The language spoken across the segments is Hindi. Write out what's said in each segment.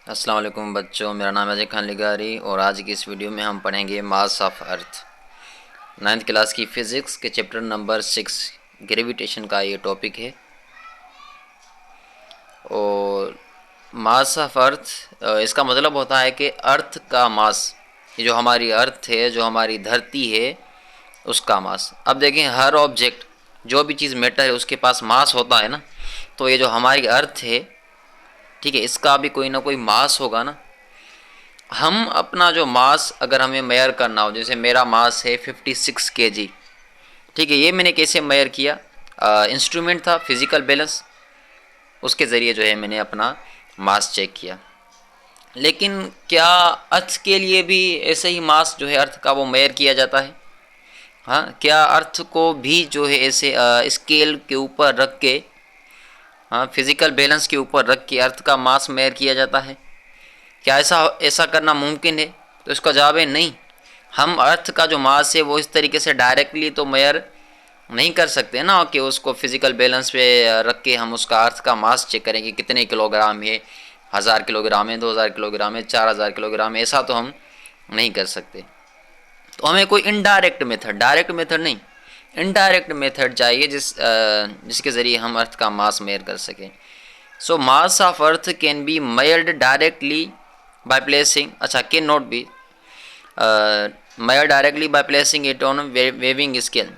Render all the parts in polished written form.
अस्सलाम वालेकुम बच्चों, मेरा नाम है अजय खान लिगारी और आज की इस वीडियो में हम पढ़ेंगे मास ऑफ अर्थ। 9th क्लास की फ़िज़िक्स के चैप्टर नंबर 6 ग्रेविटेशन का ये टॉपिक है। और मास ऑफ अर्थ इसका मतलब होता है कि अर्थ का मास, ये जो हमारी अर्थ है, जो हमारी धरती है, उसका मास। अब देखें, हर ऑब्जेक्ट, जो भी चीज़ मैटर है, उसके पास मास होता है ना। तो ये जो हमारी अर्थ है, ठीक है, इसका भी कोई ना कोई मास होगा ना। हम अपना जो मास अगर हमें मेयर करना हो, जैसे मेरा मास है 56 kg, ठीक है, ये मैंने कैसे मेयर किया? इंस्ट्रूमेंट था फिजिकल बैलेंस, उसके ज़रिए जो है मैंने अपना मास चेक किया। लेकिन क्या अर्थ के लिए भी ऐसे ही मास जो है अर्थ का वो मेयर किया जाता है? हाँ, क्या अर्थ को भी जो है ऐसे स्केल के ऊपर रख के, हाँ, फिजिकल बैलेंस के ऊपर रख के अर्थ का मास मेयर किया जाता है? क्या ऐसा ऐसा करना मुमकिन है? तो इसका जवाब है नहीं। हम अर्थ का जो मास है वो इस तरीके से डायरेक्टली तो मेयर नहीं कर सकते ना, कि उसको फिजिकल बैलेंस पे रख के हम उसका अर्थ का मास चेक करें कि कितने किलोग्राम है, 1000 किलोग्राम है, 2000 किलोग्राम है, 4000 किलोग्राम है। ऐसा तो हम नहीं कर सकते। तो हमें कोई इनडायरेक्ट मेथड, डायरेक्ट मेथड नहीं, इनडायरेक्ट मेथड चाहिए जिसके ज़रिए हम अर्थ का मास मेयर कर सकें। So mass of earth can be measured directly by placing, अच्छा, can not be measured directly by placing it on weighing scale.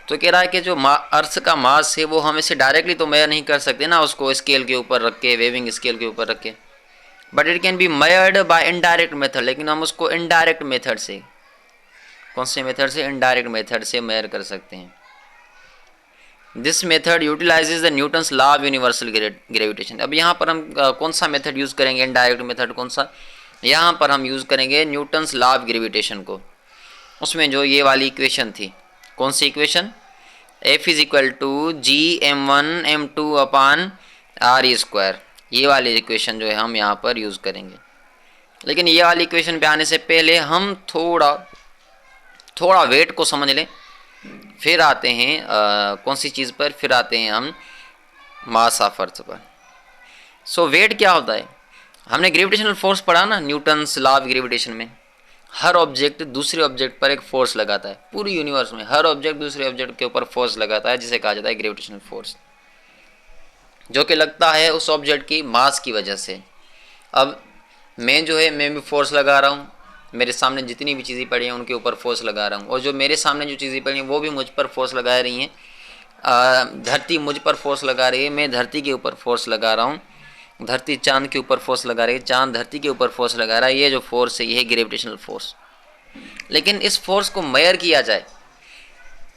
तो कह रहा है कि जो अर्थ का मास है वो हम इसे डायरेक्टली तो मेयर नहीं कर सकते ना, उसको स्केल के ऊपर रख के, वेविंग स्केल के ऊपर रख के। But it can be measured by indirect method, लेकिन हम उसको इनडायरेक्ट मेथड से, कौन से मेथड से? इनडायरेक्ट मेथड से मेयर कर सकते हैं। This method utilises the Newton's law of universal gravitation. अब यहाँ पर हम कौन सा मेथड यूज़ करेंगे? इनडायरेक्ट मेथड कौन सा? यहाँ पर हम यूज़ करेंगे न्यूटन्स लॉ ऑफ ग्रेविटेशन को। उसमें जो ये वाली इक्वेशन थी, कौन सी equation? F is equal to G m1m2/r², ये वाली इक्वेशन जो है हम यहाँ पर यूज़ करेंगे। लेकिन ये वाली इक्वेशन पे आने से पहले हम थोड़ा वेट को समझ लें, फिर आते हैं कौन सी चीज़ पर? फिर आते हैं हम मास ऑफ अर्थ पर। सो वेट क्या होता है? हमने ग्रेविटेशनल फोर्स पढ़ा ना, न्यूटन्स लॉ ऑफ ग्रेविटेशन में। हर ऑब्जेक्ट दूसरे ऑब्जेक्ट पर एक फोर्स लगाता है। पूरी यूनिवर्स में हर ऑब्जेक्ट दूसरे ऑब्जेक्ट के ऊपर फोर्स लगाता है, जिसे कहा जाता है ग्रेविटेशनल फोर्स, जो कि लगता है उस ऑब्जेक्ट की मास की वजह से। अब मैं जो है, मैं भी फोर्स लगा रहा हूँ, मेरे सामने जितनी भी चीज़ें पड़ी हैं उनके ऊपर फोर्स लगा रहा हूँ, और जो मेरे सामने जो चीज़ें पड़ी हैं वो भी मुझ पर फोर्स लगा रही हैं। धरती मुझ पर फोर्स लगा रही है, मैं धरती के ऊपर फोर्स लगा रहा हूँ। धरती चांद के ऊपर फोर्स लगा रही है, चांद धरती के ऊपर फोर्स लगा रहा है। ये जो फोर्स है, ये है ग्रेविटेशनल फोर्स। लेकिन इस फोर्स को मेयर किया जाए,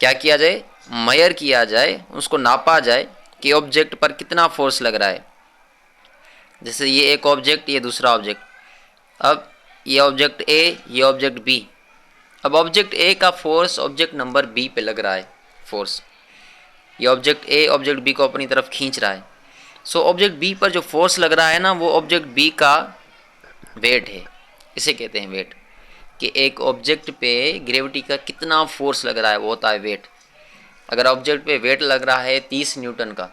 क्या किया जाए? मेयर किया जाए, उसको नापा जाए कि ऑब्जेक्ट पर कितना फोर्स लग रहा है। जैसे ये एक ऑब्जेक्ट, ये दूसरा ऑब्जेक्ट। अब ये ऑब्जेक्ट ए, ये ऑब्जेक्ट बी। अब ऑब्जेक्ट ए का फोर्स ऑब्जेक्ट नंबर बी पे लग रहा है, फोर्स। ये ऑब्जेक्ट ए ऑब्जेक्ट बी को अपनी तरफ खींच रहा है। सो ऑब्जेक्ट बी पर जो फोर्स लग रहा है ना, वो ऑब्जेक्ट बी का वेट है। इसे कहते हैं वेट, कि एक ऑब्जेक्ट पे ग्रेविटी का कितना फोर्स लग रहा है, वो होता है वेट। अगर ऑब्जेक्ट पे वेट लग रहा है 30 न्यूटन का,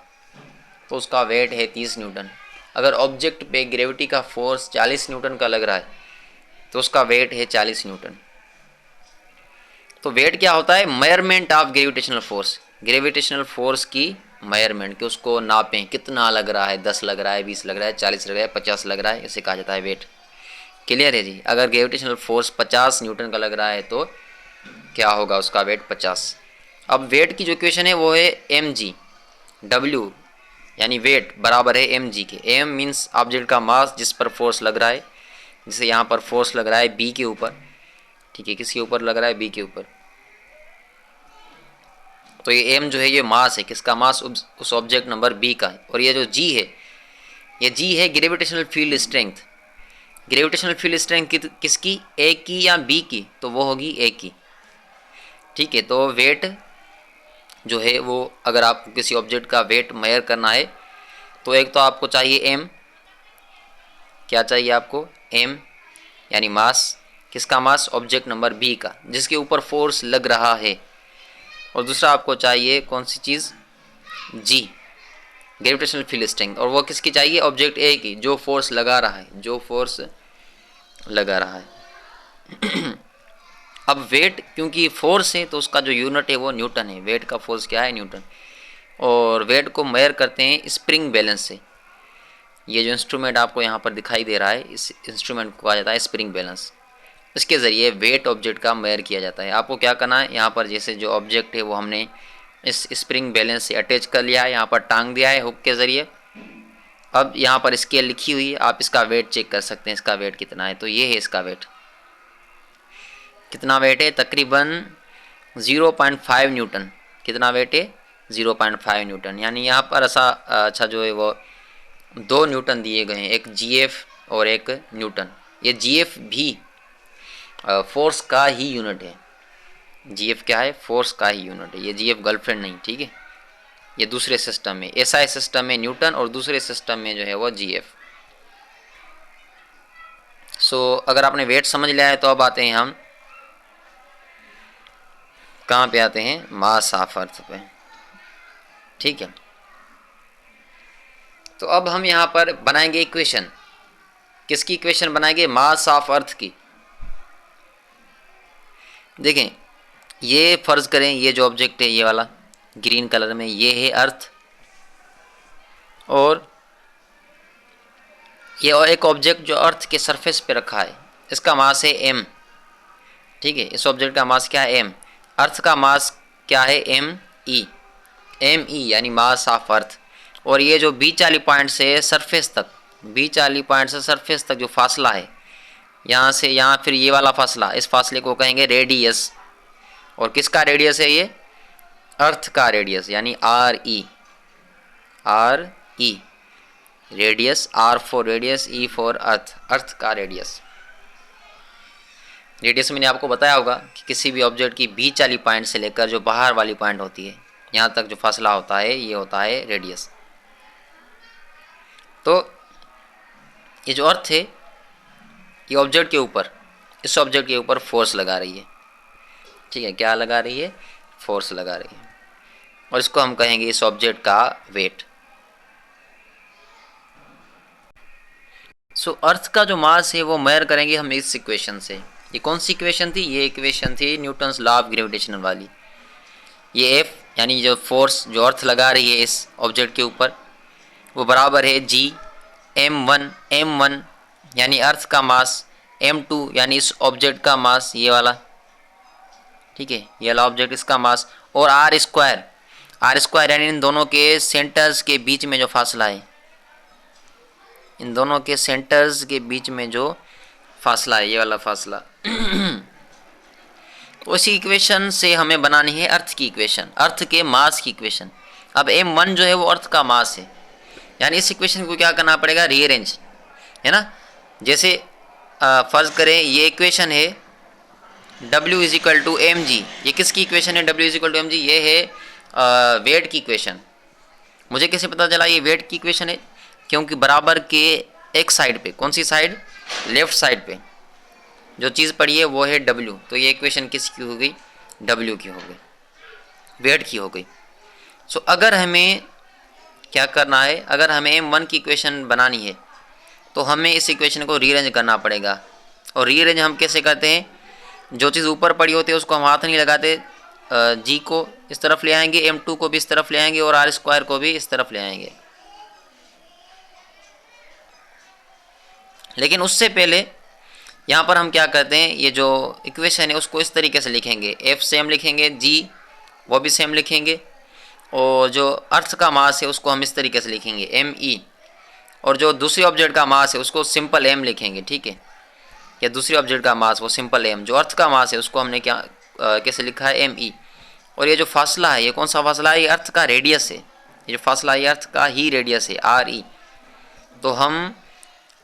तो उसका वेट है 30 न्यूटन। अगर ऑब्जेक्ट पे ग्रेविटी का फोर्स 40 न्यूटन का लग रहा है, तो उसका वेट है 40 न्यूटन। तो वेट क्या होता है? Measurement of gravitational force, gravitational force की मेजरमेंट, कि उसको नापें कितना लग रहा है, 10 लग रहा है, 20 लग रहा है, 40 लग रहा है, 50 लग रहा है, इसे कहा जाता है वेट। क्लियर है जी? अगर ग्रेविटेशनल फोर्स 50 न्यूटन का लग रहा है तो क्या होगा? उसका वेट 50। अब वेट की जो इक्वेशन है वो है mg। w यानी वेट बराबर है mg के। m मीन्स ऑब्जेक्ट का मास जिस पर फोर्स लग रहा है। जैसे यहाँ पर फोर्स लग रहा है b के ऊपर, ठीक है, किसके ऊपर लग रहा है? b के ऊपर। तो ये m जो है, ये मास है, किसका मास? उस ऑब्जेक्ट नंबर b का। और ये जो g है, ये g है gravitational field strength. Gravitational field strength किसकी? ए की या बी की? तो वो होगी ए की। ठीक है, तो वेट जो है वो, अगर आपको किसी ऑब्जेक्ट का वेट मेयर करना है, तो एक तो आपको चाहिए एम। क्या चाहिए आपको? एम यानी मास। किसका मास? ऑब्जेक्ट नंबर बी का, जिसके ऊपर फोर्स लग रहा है। और दूसरा आपको चाहिए कौन सी चीज़? जी, ग्रेविटेशनल फील्ड स्ट्रेंथ, और वो किसकी चाहिए? ऑब्जेक्ट ए की, जो फोर्स लगा रहा है, जो फोर्स लगा रहा है। अब वेट क्योंकि फोर्स है तो उसका जो यूनिट है वो न्यूटन है, वेट का फोर्स क्या है? न्यूटन। और वेट को मेजर करते हैं स्प्रिंग बैलेंस से। ये जो इंस्ट्रूमेंट आपको यहाँ पर दिखाई दे रहा है, इस इंस्ट्रूमेंट को कहा जाता है स्प्रिंग बैलेंस। इसके ज़रिए वेट ऑब्जेक्ट का मेजर किया जाता है। आपको क्या करना है, यहाँ पर जैसे जो ऑब्जेक्ट है वो हमने इस स्प्रिंग बैलेंस से अटैच कर लिया है, यहाँ पर टांग दिया है हुक के ज़रिए। अब यहाँ पर स्केल लिखी हुई है, आप इसका वेट चेक कर सकते हैं, इसका वेट कितना है। तो ये है इसका वेट, कितना वेट है? तकरीबन 0.5 न्यूटन। कितना वेट है? 0.5 न्यूटन। यानी यहाँ पर ऐसा अच्छा जो है वो 2 न्यूटन दिए गए हैं, एक जीएफ और एक न्यूटन। ये जीएफ भी फोर्स का ही यूनिट है। जीएफ क्या है? फोर्स का ही यूनिट है। ये जीएफ गर्लफ्रेंड नहीं, ठीक है। ये दूसरे सिस्टम में, एसआई सिस्टम में न्यूटन और दूसरे सिस्टम में जो है वो जीएफ। सो अगर आपने वेट समझ लिया है तो अब आते हैं हम कहाँ पे आते हैं? मास ऑफ अर्थ पे, ठीक है। तो अब हम यहाँ पर बनाएंगे इक्वेशन। किसकी इक्वेशन बनाएंगे? मास ऑफ अर्थ की। देखें, ये फर्ज करें ये जो ऑब्जेक्ट है ये वाला ग्रीन कलर में, ये है अर्थ, और ये एक ऑब्जेक्ट जो अर्थ के सरफेस पे रखा है, इसका मास है m, ठीक है। इस ऑब्जेक्ट का मास क्या है? m। अर्थ का मास क्या है? me, me यानी मास ऑफ अर्थ। और ये जो बीच वाली पॉइंट से सरफेस तक, बीच वाली पॉइंट से सरफेस तक जो फासला है, यहाँ से यहाँ फिर ये वाला फासला, इस फासले को कहेंगे रेडियस। और किसका रेडियस है ये? अर्थ का रेडियस, यानी R E, R E radius, R for radius, E for earth, earth का रेडियस। रेडियस मैंने आपको बताया होगा कि किसी भी ऑब्जेक्ट की बीच वाली पॉइंट से लेकर जो बाहर वाली पॉइंट होती है, यहाँ तक जो फासला होता है ये होता है रेडियस। तो ये जो अर्थ है ये ऑब्जेक्ट के ऊपर, इस ऑब्जेक्ट के ऊपर फोर्स लगा रही है, ठीक है। क्या लगा रही है? फोर्स लगा रही है। और इसको हम कहेंगे इस ऑब्जेक्ट का वेट। सो अर्थ का जो मास है वो मेजर करेंगे हम इस इक्वेशन से। ये कौन सी इक्वेशन थी? ये इक्वेशन थी न्यूटन्स लॉ ऑफ ग्रेविटेशन वाली। ये एफ यानी जो फोर्स जो अर्थ लगा रही है इस ऑब्जेक्ट के ऊपर, वो बराबर है जी m1 यानी अर्थ का मास, m2 यानी इस ऑब्जेक्ट का मास, ये वाला, ठीक है, ये वाला ऑब्जेक्ट इसका मास, और आर स्क्वायर यानी इन दोनों के सेंटर्स के बीच में जो फासला है, इन दोनों के सेंटर्स के बीच में जो फासला है, ये वाला फासला। तो इसी इक्वेशन से हमें बनानी है अर्थ की इक्वेशन, अर्थ के मास की इक्वेशन। अब m1 जो है वो अर्थ का मास है, यानी इस इक्वेशन को क्या करना पड़ेगा? रीअरेंज, है ना। जैसे फर्ज करें ये इक्वेशन है W is equal to m g. ये किसकी इक्वेशन है? W is equal to m g. ये है वेट की इक्वेशन। मुझे कैसे पता चला ये वेट की इक्वेशन है? क्योंकि बराबर के एक साइड पे, कौन सी साइड? लेफ्ट साइड पे जो चीज़ पड़ी है वो है W। तो ये इक्वेशन किसकी हो गई? W की हो गई, वेट की हो गई। सो अगर हमें क्या करना है, अगर हमें m1 की इक्वेशन बनानी है तो हमें इस इक्वेशन को रीअरेंज करना पड़ेगा। और रीअरेंज हम कैसे करते हैं? जो चीज़ ऊपर पड़ी होती है उसको हम हाथ नहीं लगाते, जी को इस तरफ ले आएंगे, m2 को भी इस तरफ ले आएंगे, और आर स्क्वायर को भी इस तरफ ले आएंगे। लेकिन उससे पहले यहाँ पर हम क्या करते हैं, ये जो इक्वेशन है उसको इस तरीके से लिखेंगे, f सेम लिखेंगे, g वो भी सेम लिखेंगे, और जो अर्थ का मास है उसको हम इस तरीके से लिखेंगे me, और जो दूसरी ऑब्जेक्ट का मास है उसको सिंपल m लिखेंगे, ठीक है। या दूसरी ऑब्जेक्ट का मास वो सिंपल m, जो अर्थ का मास है उसको हमने क्या कैसे लिखा है? me। और ये जो फासला है ये कौन सा फासला है? ये अर्थ का रेडियस है। ये जो फासला है ये अर्थ का ही रेडियस है, आर ई। तो हम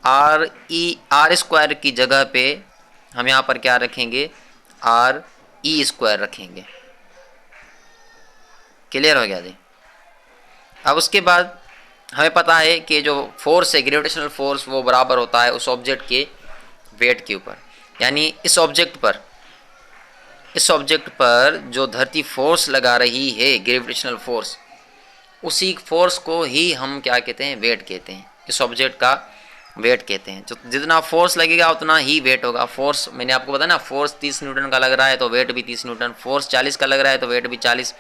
आर स्क्वायर की जगह पे हम यहाँ पर क्या रखेंगे? आर ई स्क्वायर रखेंगे। क्लियर हो गया जी? अब उसके बाद हमें पता है कि जो फोर्स है, ग्रेविटेशनल फोर्स, वो बराबर होता है उस ऑब्जेक्ट के वेट के ऊपर। यानी इस ऑब्जेक्ट पर जो धरती फोर्स लगा रही है, ग्रेविटेशनल फोर्स, उसी फोर्स को ही हम क्या कहते हैं, वेट कहते हैं। इस ऑब्जेक्ट का वेट कहते हैं। जो जितना फोर्स लगेगा उतना ही वेट होगा। फोर्स मैंने आपको बताया ना, फोर्स 30 न्यूटन का लग रहा है तो वेट भी 30 न्यूटन, फोर्स 40 का लग रहा है तो वेट भी 40,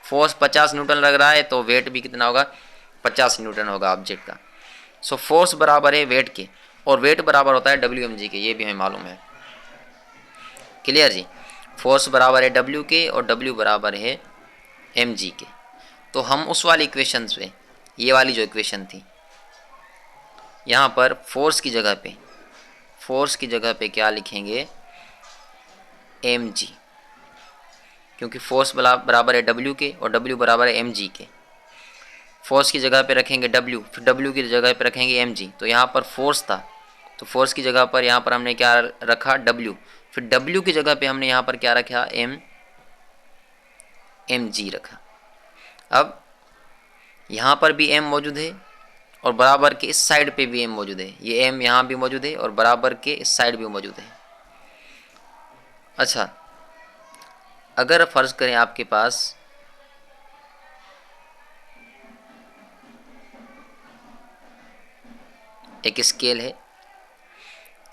फोर्स 50 न्यूटन लग रहा है तो वेट भी कितना होगा, 50 न्यूटन होगा ऑब्जेक्ट का। सो फोर्स बराबर है वेट के, और वेट बराबर होता है WmG के, ये भी हमें मालूम है। क्लियर जी। फोर्स बराबर है W के और W बराबर है mg के। तो हम उस वाली इक्वेशन पे, ये वाली जो इक्वेशन थी, यहाँ पर फोर्स की जगह पे क्या लिखेंगे, mg, क्योंकि फोर्स बराबर है W के और W बराबर है mg के। फोर्स की जगह पे रखेंगे W, फिर W की जगह पे रखेंगे mg। तो यहाँ पर फोर्स था तो फोर्स की जगह पर यहाँ पर हमने क्या रखा, W, फिर W की जगह पे हमने यहाँ पर क्या रखा, mg रखा। अब यहाँ पर भी m मौजूद है और बराबर के इस साइड पे भी m मौजूद है, ये m यहाँ भी मौजूद है और बराबर के इस साइड भी मौजूद है। अच्छा, अगर फर्ज करें आपके पास एक स्केल है,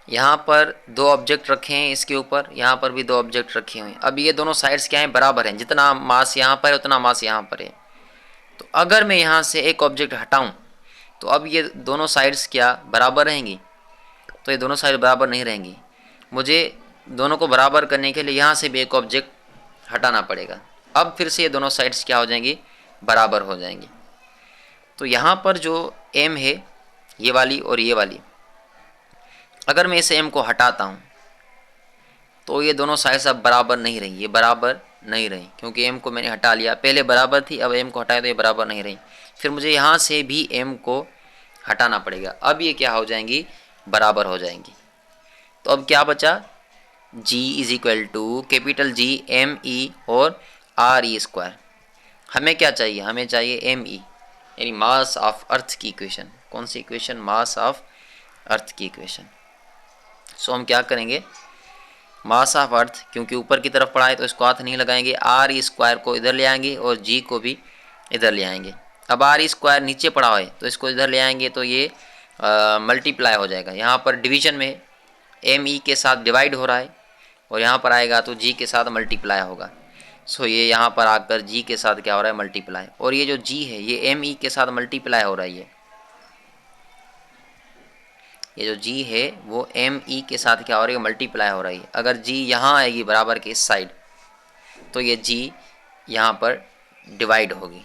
यहाँ पर दो ऑब्जेक्ट रखे हैं इसके ऊपर, यहाँ पर भी दो ऑब्जेक्ट रखे हुए हैं। अब ये दोनों साइड्स क्या हैं, बराबर हैं, जितना मास यहाँ पर है उतना मास यहाँ पर है। तो अगर मैं यहाँ से एक ऑब्जेक्ट हटाऊँ तो अब ये दोनों साइड्स क्या बराबर रहेंगी, तो ये दोनों साइड बराबर नहीं रहेंगी। मुझे दोनों को बराबर करने के लिए यहाँ से भी एक ऑब्जेक्ट हटाना पड़ेगा। अब फिर से ये दोनों साइड्स क्या हो जाएंगी, बराबर हो जाएंगी। तो यहाँ पर जो m है, ये वाली और ये वाली, अगर मैं इस m को हटाता हूँ तो ये दोनों साइड्स अब बराबर नहीं रही, ये बराबर नहीं रही, क्योंकि m को मैंने हटा लिया। पहले बराबर थी, अब m को हटाया तो ये बराबर नहीं रही। फिर मुझे यहाँ से भी m को हटाना पड़ेगा, अब ये क्या हो जाएंगी, बराबर हो जाएंगी। तो अब क्या बचा, G is equal to capital G m/e और r² हमें क्या चाहिए, हमें चाहिए m/e, यानी मास ऑफ अर्थ की इक्वेशन। कौन सी इक्वेशन, मास ऑफ अर्थ की इक्वेशन। सो हम क्या करेंगे, मास ऑफ अर्थ, क्योंकि ऊपर की तरफ पड़ा है तो इसको हाथ नहीं लगाएंगे, r² को इधर ले आएंगे और G को भी इधर ले आएंगे। अब r² नीचे पड़ा है तो इसको इधर ले आएंगे तो ये मल्टीप्लाई हो जाएगा। यहाँ पर डिवीजन में m/e के साथ डिवाइड हो रहा है और यहाँ पर आएगा तो G के साथ मल्टीप्लाई होगा। सो ये यहाँ पर आकर G के साथ क्या हो रहा है, मल्टीप्लाई, और ये जो G है ये m/e के साथ मल्टीप्लाई हो रही है। ये जो G है वो m/e के साथ क्या हो रही है, मल्टीप्लाई हो रही है। अगर G यहाँ आएगी बराबर के इस साइड तो ये G यहाँ पर डिवाइड होगी,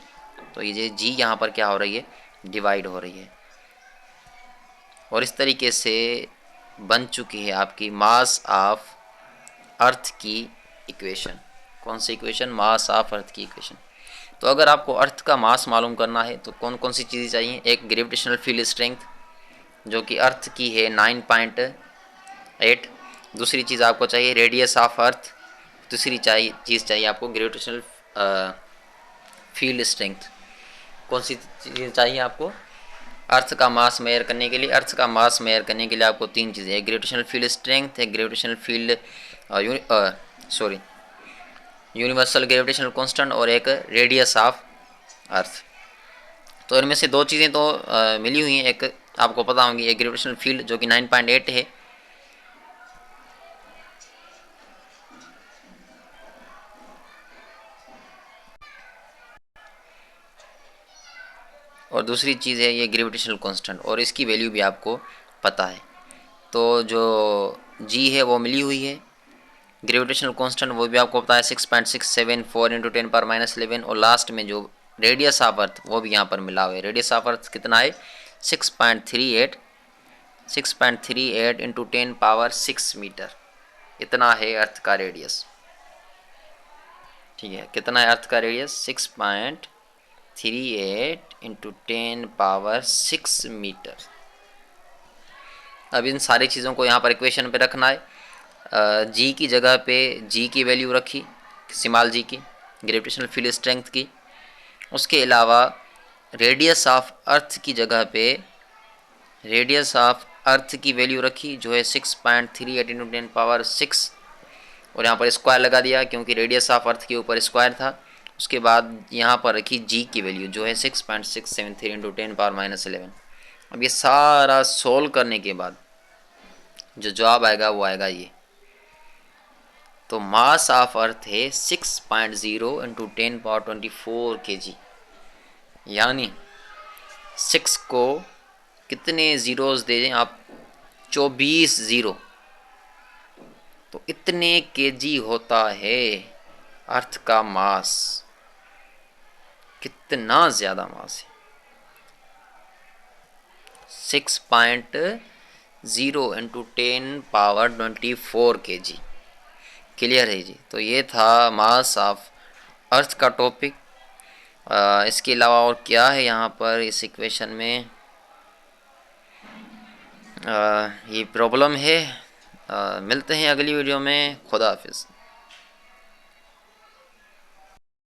तो ये G यहाँ पर क्या हो रही है, डिवाइड हो रही है। और इस तरीके से बन चुकी है आपकी मास ऑफ अर्थ की इक्वेशन। कौन सी इक्वेशन, मास ऑफ अर्थ की इक्वेशन। तो अगर आपको अर्थ का मास मालूम करना है तो कौन कौन सी चीज़ें चाहिए, एक ग्रेविटेशनल फील्ड स्ट्रेंथ जो कि अर्थ की है 9.8, दूसरी चीज़ आपको चाहिए रेडियस ऑफ अर्थ, तीसरी चीज़ चाहिए आपको ग्रेविटेशनल फील्ड स्ट्रेंथ। कौन सी चीज़ चाहिए आपको, अर्थ का मास मेजर करने के लिए, अर्थ का मास मेजर करने के लिए आपको तीन चीज़ें, एक ग्रेविटेशनल फील्ड स्ट्रेंथ, एक gravitational field universal gravitational constant और एक रेडियस ऑफ अर्थ। तो इनमें से दो चीज़ें तो मिली हुई हैं, एक आपको पता होंगी, एक ग्रेविटेशनल फील्ड जो कि 9.8 है, और दूसरी चीज़ है ये ग्रेविटेशनल कांस्टेंट, और इसकी वैल्यू भी आपको पता है। तो जो G है वो मिली हुई है, ग्रेविटेशनल कांस्टेंट वो भी आपको पता है 6.674 × 10⁻11, और लास्ट में जो रेडियस ऑफ अर्थ वो भी यहाँ पर मिला हुआ है। रेडियस ऑफ अर्थ कितना है, 6.38 × 10⁻6 मीटर, इतना है अर्थ का रेडियस। ठीक है, कितना है अर्थ का रेडियस, 6.38 × 10⁻6 मीटर। अब इन सारी चीज़ों को यहाँ पर इक्वेशन पे रखना है। G की जगह पे G की वैल्यू रखी, स्मॉल g की, ग्रेविटेशनल फील्ड स्ट्रेंथ की। उसके अलावा रेडियस ऑफ अर्थ की जगह पे रेडियस ऑफ अर्थ की वैल्यू रखी जो है 6.38 × 10⁻6, और यहाँ पर स्क्वायर लगा दिया क्योंकि रेडियस ऑफ अर्थ के ऊपर स्क्वायर था, उसके बाद यहाँ पर रखी जी की वैल्यू जो है 6.673 इंटू 10⁻11। अब ये सारा सोल्व करने के बाद जो जवाब आएगा वो आएगा ये। तो मास ऑफ अर्थ है 6.0 इंटू 10⁻24 kg, यानी 6 को कितने ज़ीरोज़ दे दें आप, 24 ज़ीरो, तो इतने केजी होता है अर्थ का मास। कितना ज़्यादा मास है, 6.0 इंटू 10⁻24 kg। क्लियर है जी। तो ये था मास ऑफ अर्थ का टॉपिक। इसके अलावा और क्या है यहाँ पर इस इक्वेशन में, ये प्रॉब्लम है। मिलते हैं अगली वीडियो में। खुदा हाफिज़।